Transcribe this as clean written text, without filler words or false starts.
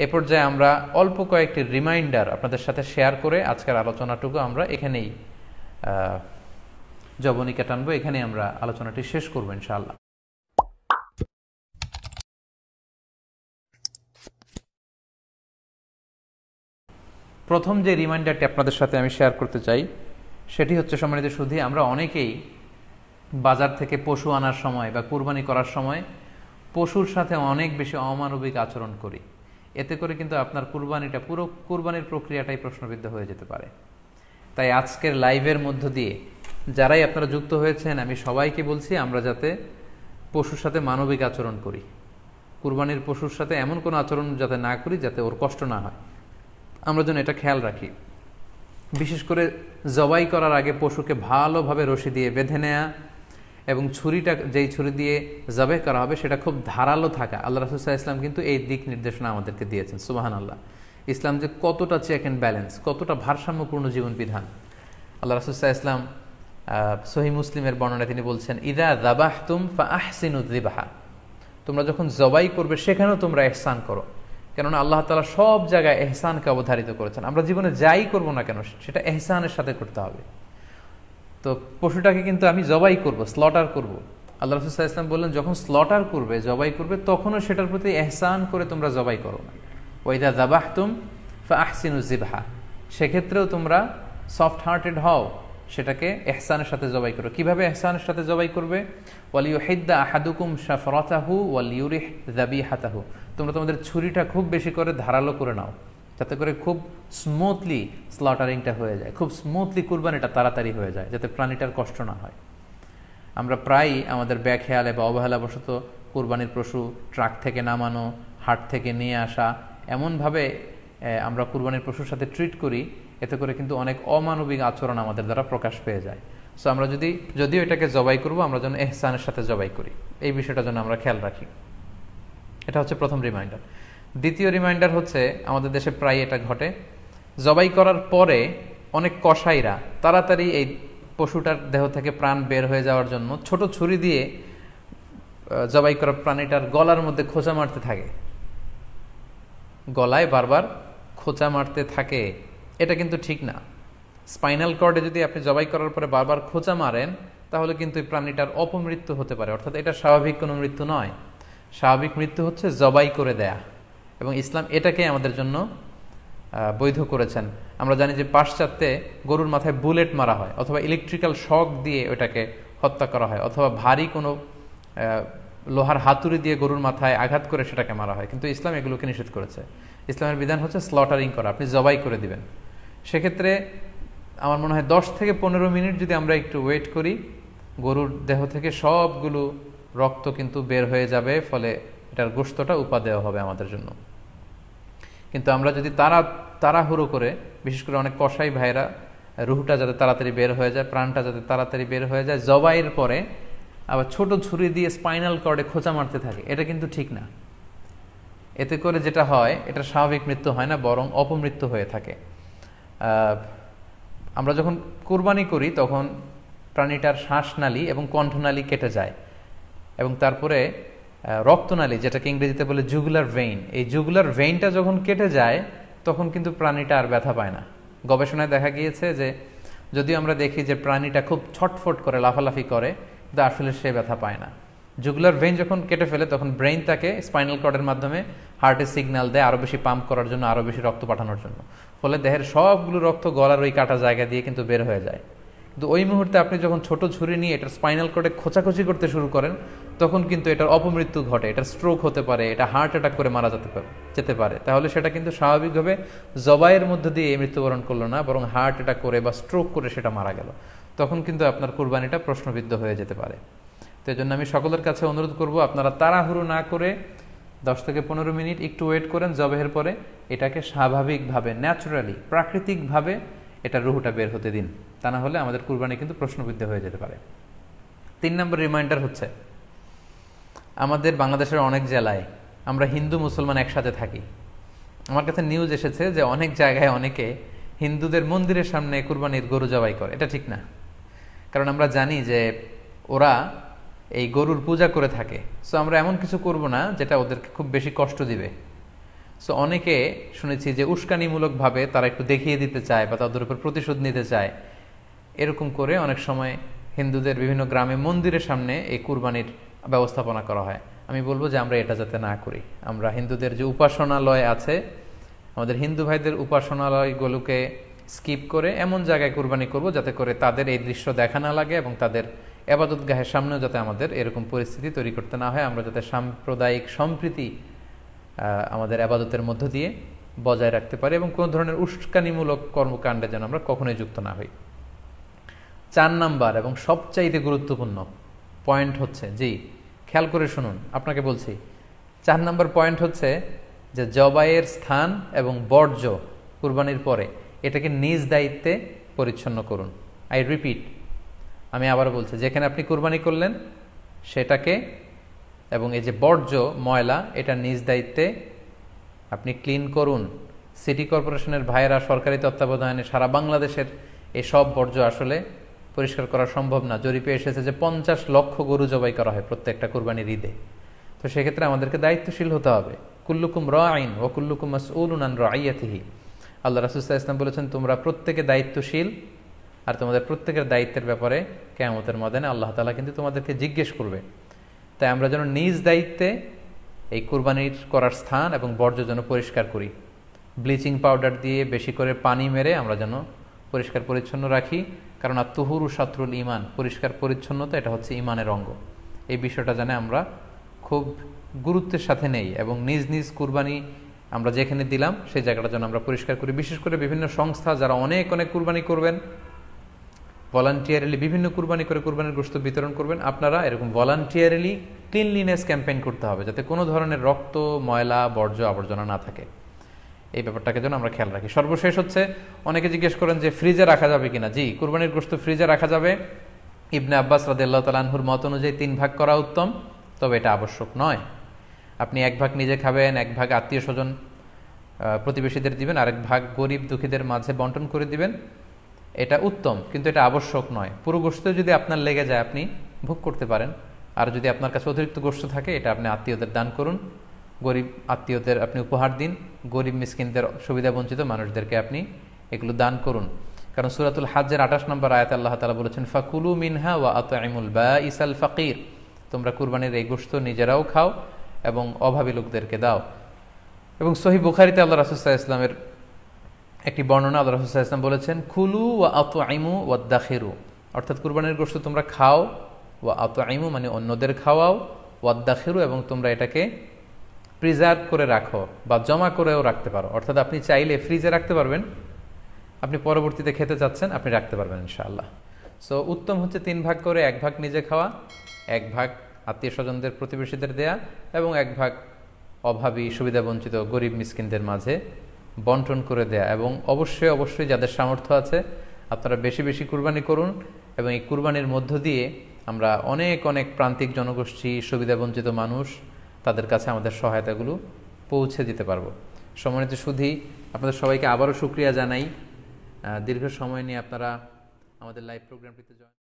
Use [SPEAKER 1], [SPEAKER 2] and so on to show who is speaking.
[SPEAKER 1] এ পর্যায়ে আমরা অল্প কয়েকটি রিমাইন্ডার আপনাদের সাথে শেয়ার করে আজকের আলোচনাটুকু আমরা এখানেই জবনিকা টানবো, এখানেই আমরা আলোচনাটি শেষ করবো ইনশাআল্লাহ। প্রথম যে রিমাইন্ডারটি আপনাদের সাথে আমি শেয়ার করতে চাই সেটি হচ্ছে, সম্মানিত সুধী, আমরা অনেকেই বাজার থেকে পশু আনার সময় বা কুরবানি করার সময় পশুর সাথে অনেক বেশি অমানবিক আচরণ করি। এতে করে কিন্তু আপনার কুরবানিটা, পুরো কুরবানির প্রক্রিয়াটাই প্রশ্নবিদ্ধ হয়ে যেতে পারে। তাই আজকের লাইভের মধ্য দিয়ে যারাই আপনারা যুক্ত হয়েছেন, আমি সবাইকে বলছি আমরা যাতে পশুর সাথে মানবিক আচরণ করি, কুরবানির পশুর সাথে এমন কোনো আচরণ যাতে না করি যাতে ওর কষ্ট না হয়, আমরা যেন এটা খেয়াল রাখি। বিশেষ করে জবাই করার আগে পশুকে ভালোভাবে রশি দিয়ে বেঁধে নেয়া এবং ছুরিটা, যেই ছুরি দিয়ে জবাই করা হবে সেটা খুব ধারালো থাকা। আল্লাহ রাসূল সাল্লাল্লাহু আলাইহি ওয়াসাল্লাম কিন্তু এই দিক নির্দেশনা আমাদেরকে দিয়েছেন। সুবহানাল্লাহ, ইসলাম যে কতটা চেক অ্যান্ড ব্যালেন্স, কতটা ভারসাম্যপূর্ণ জীবন বিধান। আল্লাহ রাসূল সাল্লাল্লাহু আলাইহি ওয়াসাল্লাম সহিহ মুসলিমের বর্ণনায় তিনি বলছেন, ইযা যাবাহতুম ফাআহসিনু যিবহা, তোমরা যখন জবাই করবে সেখানেও তোমরা ইহসান করো। কেননা আল্লাহ তাআলা সব জায়গায় ইহসানকে অবধারিত করেছেন। আমরা জীবনে যাই করব না কেন সেটা ইহসানের সাথে করতে হবে। তো পশুটাকে কিন্তু আমি জবাই করব, স্লটার করব, আল্লাহ রাসূল সাল্লাল্লাহু আলাইহি ওয়াসাল্লাম বললেন যখন স্লটার করবে, জবাই করবে, তখনও সেটার প্রতি ইহসান করে তোমরা জবাই করো না। ওয়াইদা যাবাহতুম ফাআহসিনু যিবহা, সেক্ষেত্রেও তোমরা সফট হার্টেড হও, সেটাকে ইহসানের সাথে জবাই করো। কিভাবে ইহসানের সাথে জবাই করবে? ওয়ালিয়ুহিদ্দা আহাদুকুম শাফরাতাহু ওয়ালিয়ুরিহ যাবিহাতাহু, তোমরা তোমাদের ছুরিটা খুব বেশি করে ধারালো করে নাও, যাতে করে খুব স্মুথলি স্লটারিংটা হয়ে যায়, খুব স্মুথলি কুরবানিটা তাড়াতাড়ি হয়ে যায়, যাতে প্রাণীটার কষ্ট না হয়। আমরা প্রায়ই আমাদের ব্যাখেয়ালে বা অবহেলাবশত কুরবানির পশু ট্রাক থেকে নামানো, হাট থেকে নিয়ে আসা, এমনভাবে আমরা কুরবানির পশুর সাথে ট্রিট করি, এতে করে কিন্তু অনেক অমানবিক আচরণ আমাদের দ্বারা প্রকাশ পেয়ে যায়। সো আমরা যদিও এটাকে জবাই করব, আমরা যেন ইহসানের সাথে জবাই করি, এই বিষয়টা যেন আমরা খেয়াল রাখি। এটা হচ্ছে প্রথম রিমাইন্ডার। দ্বিতীয় রিমাইন্ডার হচ্ছে, আমাদের দেশে প্রায় এটা ঘটে, জবাই করার পরে অনেক কসাইরা তাড়াতাড়ি এই পশুটার দেহ থেকে প্রাণ বের হয়ে যাওয়ার জন্য ছোট ছুরি দিয়ে জবাই করা প্রাণীটার গলার মধ্যে খোঁচা মারতে থাকে, গলায় বারবার খোঁচা মারতে থাকে। এটা কিন্তু ঠিক না। স্পাইনাল কর্ডে যদি আপনি জবাই করার পরে বারবার খোঁচা মারেন, তাহলে কিন্তু এই প্রাণীটার অপমৃত্যু হতে পারে, অর্থাৎ এটা স্বাভাবিক কোনো মৃত্যু নয়। স্বাভাবিক মৃত্যু হচ্ছে জবাই করে দেয়া, এবং ইসলাম এটাকে আমাদের জন্য বৈধ করেছেন। আমরা জানি যে পাশ্চাত্যে গরুর মাথায় বুলেট মারা হয়, অথবা ইলেকট্রিক্যাল শক দিয়ে ওটাকে হত্যা করা হয়, অথবা ভারী কোনো লোহার হাতুড়ি দিয়ে গরুর মাথায় আঘাত করে সেটাকে মারা হয়। কিন্তু ইসলাম এগুলোকে নিষেধ করেছে। ইসলামের বিধান হচ্ছে স্লটারিং করা, আপনি জবাই করে দিবেন। সেক্ষেত্রে আমার মনে হয় 10 থেকে 15 মিনিট যদি আমরা একটু ওয়েট করি, গরুর দেহ থেকে সবগুলো রক্ত কিন্তু বের হয়ে যাবে, ফলে এটার গোশতটা উপাদেয় হবে আমাদের জন্য। কিন্তু আমরা যদি তাড়াহুড়ো করে, বিশেষ করে অনেক কসাই ভাইরা রুহটা যাতে তাড়াতাড়ি বের হয়ে যায়, প্রাণটা যাতে তাড়াতাড়ি বের হয়ে যায়, জবাইয়ের পরে আবার ছোট ছুরি দিয়ে স্পাইনাল কর্ডে খোঁচা মারতে থাকে, এটা কিন্তু ঠিক না। এতে করে যেটা হয়, এটা স্বাভাবিক মৃত্যু হয় না, বরং অপমৃত্যু হয়ে থাকে। আমরা যখন কুরবানি করি তখন প্রাণীটার শ্বাসনালী এবং কণ্ঠনালী কেটে যায়, এবং তারপরে রক্তনালী, যেটাকে ইংরেজিতে বলে জুগুলার ভেইন, এই জুগুলার ভেইনটা যখন কেটে যায় তখন কিন্তু প্রাণীটা আর ব্যথা পায় না। গবেষণায় দেখা গিয়েছে যে যদিও আমরা দেখি যে প্রাণীটা খুব ছটফট করে, লাফালাফি করে, কিন্তু আসলে সে ব্যথা পায় না। জুগুলার ভেইন যখন কেটে ফেলে তখন ব্রেইন তাকে স্পাইনাল কর্ডের মাধ্যমে হার্টে সিগন্যাল দেয় আরও বেশি পাম্প করার জন্য, আরও বেশি রক্ত পাঠানোর জন্য। ফলে দেহের সবগুলো রক্ত গলার ওই কাটা জায়গা দিয়ে কিন্তু বের হয়ে যায়। কিন্তু ওই মুহূর্তে আপনি যখন ছোট ছুরি নিয়ে এটার স্পাইনাল কর্ডে খোঁচাখুচি করতে শুরু করেন, তখন কিন্তু এটার অপমৃত্যু ঘটে, এটার স্ট্রোক হতে পারে, এটা হার্ট অ্যাটাক করে মারা যেতে পারে। তাহলে সেটা কিন্তু স্বাভাবিকভাবে জবাইয়ের মধ্যে দিয়ে মৃত্যুবরণ করলো না, বরং হার্ট অ্যাটাক করে বা স্ট্রোক করে সেটা মারা গেল। তখন কিন্তু আপনার কুরবানিটা প্রশ্নবিদ্ধ হয়ে যেতে পারে। তো এই জন্য আমি সকলের কাছে অনুরোধ করব, আপনারা তাড়াহুড়ো না করে 10 থেকে 15 মিনিট একটু ওয়েট করেন জবাইয়ের পরে, এটাকে স্বাভাবিকভাবে, ন্যাচুরালি, প্রাকৃতিকভাবে এটার রুহটা বের হতে দিন। তা না হলে আমাদের কুরবানি কিন্তু প্রশ্নবিদ্ধ হয়ে যেতে পারে। 3 নম্বর রিমাইন্ডার হচ্ছে, আমাদের বাংলাদেশের অনেক জেলায় আমরা হিন্দু মুসলমান একসাথে থাকি। আমার কাছে নিউজ এসেছে যে অনেক জায়গায় অনেকে হিন্দুদের মন্দিরের সামনে কুরবানির গরু জবাই করে। এটা ঠিক না, কারণ আমরা জানি যে ওরা এই গরুর পূজা করে থাকে। সো আমরা এমন কিছু করব না যেটা ওদেরকে খুব বেশি কষ্ট দিবে। সো অনেকে শুনেছি যে উস্কানিমূলকভাবে তারা একটু দেখিয়ে দিতে চায় বা তাদের উপর প্রতিশোধ নিতে চায়, এরকম করে অনেক সময় হিন্দুদের বিভিন্ন গ্রামে মন্দিরের সামনে এই কুরবানির ব্যবস্থাপনা করা হয়। আমি বলবো যে আমরা এটা যাতে না করি। আমরা হিন্দুদের যে উপাসনালয় আছে, আমাদের হিন্দু ভাইদের উপাসনালয়গুলোকে স্কিপ করে এমন জায়গায় কুরবানি করব যাতে করে তাদের এই দৃশ্য দেখা না লাগে এবং তাদের এবাদতগাহের সামনেও যাতে আমাদের এরকম পরিস্থিতি তৈরি করতে না হয়। আমরা যাতে সাম্প্রদায়িক সম্প্রীতি আমাদের আবাদতের মধ্য দিয়ে বজায় রাখতে পারি এবং কোনো ধরনের উস্কানিমূলক কর্মকাণ্ডে যেন আমরা কখনোই যুক্ত না হই। 4 নাম্বার এবং সবচাইতে গুরুত্বপূর্ণ পয়েন্ট হচ্ছে, জি খেয়াল করে শুনুন, আপনাকে বলছি 4 নাম্বার পয়েন্ট হচ্ছে যে জবাইয়ের স্থান এবং বর্জ্য কুরবানির পরে এটাকে নিজ দায়িত্বে পরিচ্ছন্ন করুন। আই রিপিট, আমি আবার বলছি, যেখানে আপনি কুরবানি করলেন সেটাকে এবং এই যে বর্জ্য ময়লা এটা নিজ দায়িত্বে আপনি ক্লিন করুন। সিটি কর্পোরেশনের ভাইয়েরা সরকারি তত্ত্বাবধানে সারা বাংলাদেশের এই সব বর্জ্য আসলে পরিষ্কার করা সম্ভব না। জরিপে এসেছে যে 50 লক্ষ গরু জবাই করা হয় প্রত্যেকটা কুরবানির ঈদে। তো সেক্ষেত্রে আমাদেরকে দায়িত্বশীল হতে হবে। কুল্লুকুম রাঈন ওয়া কুল্লুকুম মাসউলুন আন রাইয়াতিহি। আল্লাহ রাসূল সাল্লাল্লাহু আলাইহি ওয়াসাল্লাম বলেছেন, তোমরা প্রত্যেকে দায়িত্বশীল আর তোমাদের প্রত্যেকের দায়িত্বের ব্যাপারে কিয়ামতের ময়দানে আল্লাহ তাআলা কিন্তু তোমাদেরকে জিজ্ঞেস করবে। তাই আমরা যেন নিজ দায়িত্বে এই কুরবানির করার স্থান এবং বর্জ্য যেন পরিষ্কার করি। ব্লিচিং পাউডার দিয়ে বেশি করে পানি মেরে আমরা যেন পরিষ্কার পরিচ্ছন্ন রাখি, কারণ আত-তুহুরু শাতরুল ঈমান, পরিষ্কার পরিচ্ছন্নতা এটা হচ্ছে ঈমানের অঙ্গ। এই বিষয়টা জানে আমরা খুব গুরুত্বের সাথে নেই এবং নিজ নিজ কুরবানি আমরা যেখানে দিলাম সেই জায়গাটা যেন আমরা পরিষ্কার করি। বিশেষ করে বিভিন্ন সংস্থা যারা অনেক অনেক কুরবানি করবেন, ভলান্টিয়ারিলি বিভিন্ন কুরবানি করে কুরবানির গোশত বিতরণ করবেন, আপনারা এরকম ভলান্টিয়ারিলি ক্লিনলিনেস ক্যাম্পেইন করতে হবে যাতে কোনো ধরনের রক্ত, ময়লা, বর্জ্য, আবর্জনা না থাকে। এই ব্যাপারটাকে যেন আমরা খেয়াল রাখি। সর্বশেষ হচ্ছে, অনেকে জিজ্ঞেস করেন যে ফ্রিজে রাখা যাবে কিনা। জি, কুরবানির গোশত ফ্রিজে রাখা যাবে। ইবনে আব্বাস রাদিয়াল্লাহু তাআলা আনহুর মত অনুযায়ী 3 ভাগ করা উত্তম, তবে এটা আবশ্যক নয়। আপনি 1 ভাগ নিজে খাবেন, 1 ভাগ আত্মীয় স্বজন প্রতিবেশীদের দিবেন, আরেক ভাগ গরিব দুঃখীদের মাঝে বন্টন করে দিবেন, এটা উত্তম, কিন্তু এটা আবশ্যক নয়। পুরো গোশত যদি আপনার লেগে যায় আপনি ভোগ করতে পারেন, আর যদি আপনার কাছে অতিরিক্ত গোশত থাকে এটা আপনি আত্মীয়দের দান করুন, গরিব আত্মীয়দের আপনি উপহার দিন, গরিব মিসকিনদের, সুবিধা বঞ্চিত মানুষদেরকে আপনি এগুলো দান করুন। কারণ সূরাতুল হজ্জের 28 নম্বর আয়াতে আল্লাহ তাআলা বলেছেন, ফাকুলু মিনহা ওয়া আত'ইমুল বাঈসাল ফাকির, তোমরা কুরবানির এই গোশত নিজেরাও খাও এবং অভাবী লোকদেরকে দাও। এবং সহিহ বুখারীতে আল্লাহ রাসূল সাল্লাল্লাহু আলাইহি ওয়াসাল্লামের একটি বর্ণনা, আল্লাহ রাসূল সাল্লাল্লাহু আলাইহি ওয়াসাল্লাম বলেছেন, কুলু ওয়া আত'ইমু ওয়াদাখিরু, অর্থাৎ কুরবানির গোশত তোমরা খাও, ওয়া আত'ইমু মানে অন্যদের খাওয়াও, ওয়াদাখিরু এবং তোমরা এটাকে প্রিজার্ভ করে রাখো বা জমা করেও রাখতে পারো। অর্থাৎ আপনি চাইলে ফ্রিজে রাখতে পারবেন, আপনি পরবর্তীতে খেতে চাচ্ছেন আপনি রাখতে পারবেন ইনশাআল্লাহ। সো উত্তম হচ্ছে 3 ভাগ করে 1 ভাগ নিজে খাওয়া, 1 ভাগ আত্মীয় স্বজনদের, প্রতিবেশীদের দেয়া এবং 1 ভাগ অভাবী, সুবিধা বঞ্চিত, গরিব মিসকিনদের মাঝে বন্টন করে দেয়া। এবং অবশ্যই অবশ্যই যাদের সামর্থ্য আছে আপনারা বেশি বেশি কুরবানি করুন এবং এই কুরবানির মধ্য দিয়ে আমরা অনেক অনেক প্রান্তিক জনগোষ্ঠী, সুবিধা বঞ্চিত মানুষ, তাদের কাছে আমাদের সহায়তাগুলো পৌঁছে দিতে পারবো। সম্মানিত সুধী, আপনাদের সবাইকে আবারও শুকরিয়া জানাই, দীর্ঘ সময় নিয়ে আপনারা আমাদের লাইভ প্রোগ্রামটিতে জয়েন